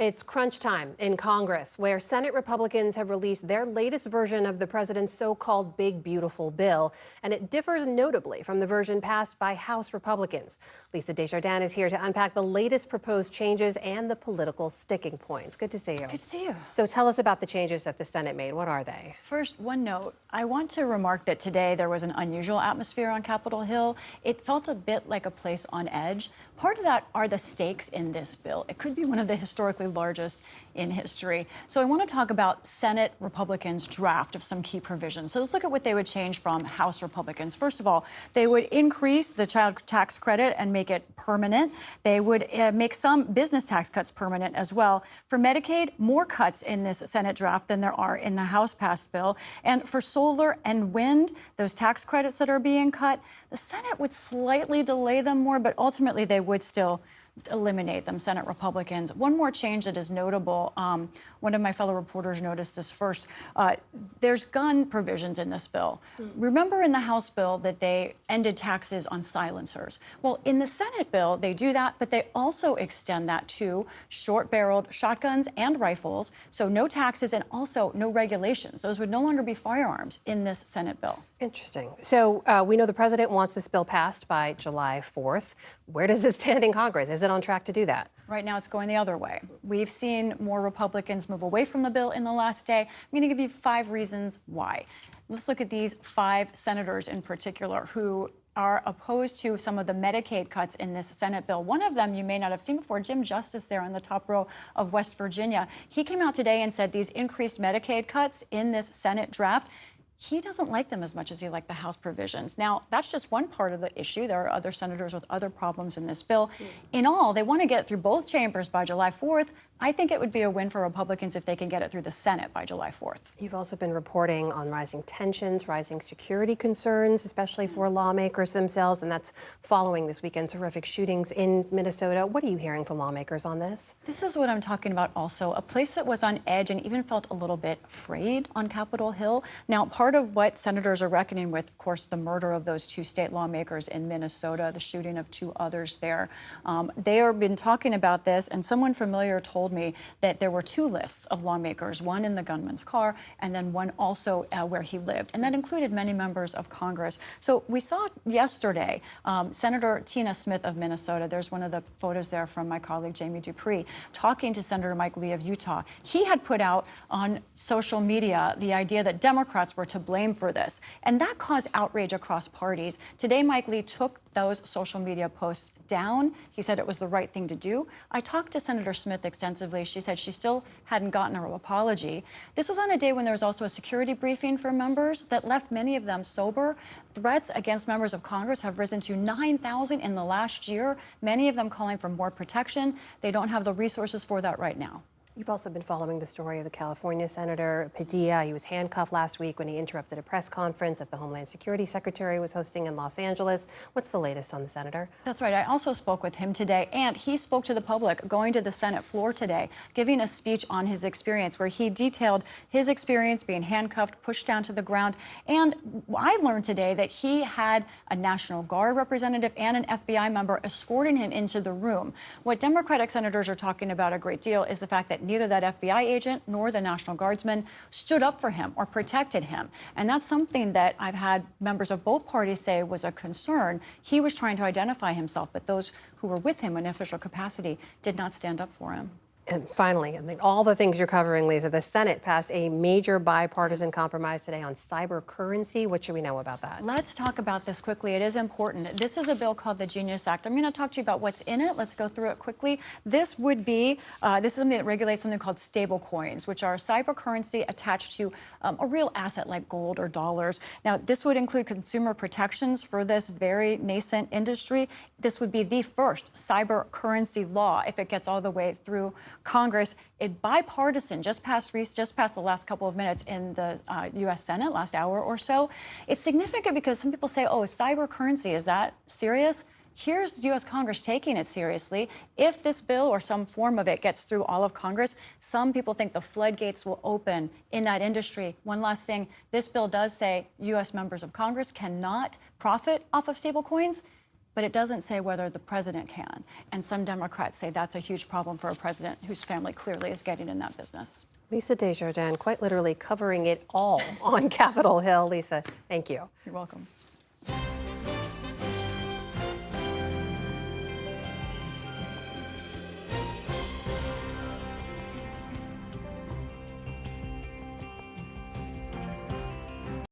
It's crunch time in Congress, where Senate Republicans have released their latest version of the president's so-called Big Beautiful Bill, and it differs notably from the version passed by House Republicans. Lisa Desjardins is here to unpack the latest proposed changes and the political sticking points. Good to see you. Good to see you. So tell us about the changes that the Senate made. What are they? First, one note. I want to remark that today there was an unusual atmosphere on Capitol Hill. It felt a bit like a place on edge. Part of that are the stakes in this bill. It could be one of the historically largest in history. So I want to talk about Senate Republicans' draft of some key provisions. So let's look at what they would change from House Republicans. First of all, they would increase the child tax credit and make it permanent. They would make some business tax cuts permanent as well. For Medicaid, more cuts in this Senate draft than there are in the House-passed bill. And for solar and wind, those tax credits that are being cut, the Senate would slightly delay them more, but ultimately they would still eliminate them, Senate Republicans. One more change that is notable, one of my fellow reporters noticed this first. There's gun provisions in this bill. Remember in the House bill that they ended taxes on silencers? Well, in the Senate bill, they do that, but they also extend that to short-barreled shotguns and rifles, so no taxes and also no regulations. Those would no longer be firearms in this Senate bill. Interesting. So we know the president wants this bill passed by July 4th. Where does it stand in Congress? Is it on track to do that? Right now, it's going the other way. We've seen more Republicans move away from the bill in the last day. I'm going to give you 5 reasons why. Let's look at these 5 senators in particular who are opposed to some of the Medicaid cuts in this Senate bill. One of them you may not have seen before, Jim Justice there on the top row of West Virginia. He came out today and said these increased Medicaid cuts in this Senate draft, he doesn't like them as much as he liked the House provisions. Now, that's just one part of the issue. There are other senators with other problems in this bill. In all, they want to get it through both chambers by July 4th. I think it would be a win for Republicans if they can get it through the Senate by July 4th. You've also been reporting on rising tensions, rising security concerns, especially for lawmakers themselves, and that's following this weekend's horrific shootings in Minnesota. What are you hearing from lawmakers on this? This is what I'm talking about also, a place that was on edge and even felt a little bit afraid on Capitol Hill. Now, part of what senators are reckoning with, of course, the murder of those 2 state lawmakers in Minnesota, the shooting of 2 others there. They have been talking about this, and someone familiar told me that there were 2 lists of lawmakers, one in the gunman's car and then one also where he lived. And that included many members of Congress. So we saw yesterday Senator Tina Smith of Minnesota, there's one of the photos there from my colleague Jamie Dupree, talking to Senator Mike Lee of Utah. He had put out on social media the idea that Democrats were to blame for this. And that caused outrage across parties. Today, Mike Lee took those social media posts down. He said it was the right thing to do. I talked to Senator Smith extensively. She said she still hadn't gotten her apology. This was on a day when there was also a security briefing for members that left many of them sober. Threats against members of Congress have risen to 9,000 in the last year, many of them calling for more protection. They don't have the resources for that right now. You've also been following the story of the California Senator Padilla. He was handcuffed last week when he interrupted a press conference that the Homeland Security Secretary was hosting in Los Angeles. What's the latest on the senator? That's right. I also spoke with him today, and he spoke to the public going to the Senate floor today, giving a speech on his experience where he detailed his experience being handcuffed, pushed down to the ground. And I learned today that he had a National Guard representative and an FBI member escorting him into the room. What Democratic senators are talking about a great deal is the fact that neither that FBI agent nor the National Guardsman stood up for him or protected him. And that's something that I've had members of both parties say was a concern. He was trying to identify himself, but those who were with him in official capacity did not stand up for him. And finally, I mean, all the things you're covering, Lisa, the Senate passed a major bipartisan compromise today on cyber currency. What should we know about that? Let's talk about this quickly. It is important. This is a bill called the Genius Act. I'm going to talk to you about what's in it. Let's go through it quickly. This would be, this is something that regulates something called stable coins, which are cyber currency attached to a real asset like gold or dollars. Now, this would include consumer protections for this very nascent industry. This would be the first cyber currency law if it gets all the way through Congress. It bipartisan, just passed the last couple of minutes in the U.S. Senate, last hour or so. It's significant because some people say, oh, cyber currency, is that serious? Here's the U.S. Congress taking it seriously. If this bill or some form of it gets through all of Congress, some people think the floodgates will open in that industry. One last thing, this bill does say U.S. members of Congress cannot profit off of stablecoins. but it doesn't say whether the president can. And some Democrats say that's a huge problem for a president whose family clearly is getting in that business. Lisa Desjardins, quite literally covering it all on Capitol Hill. Lisa, thank you. You're welcome.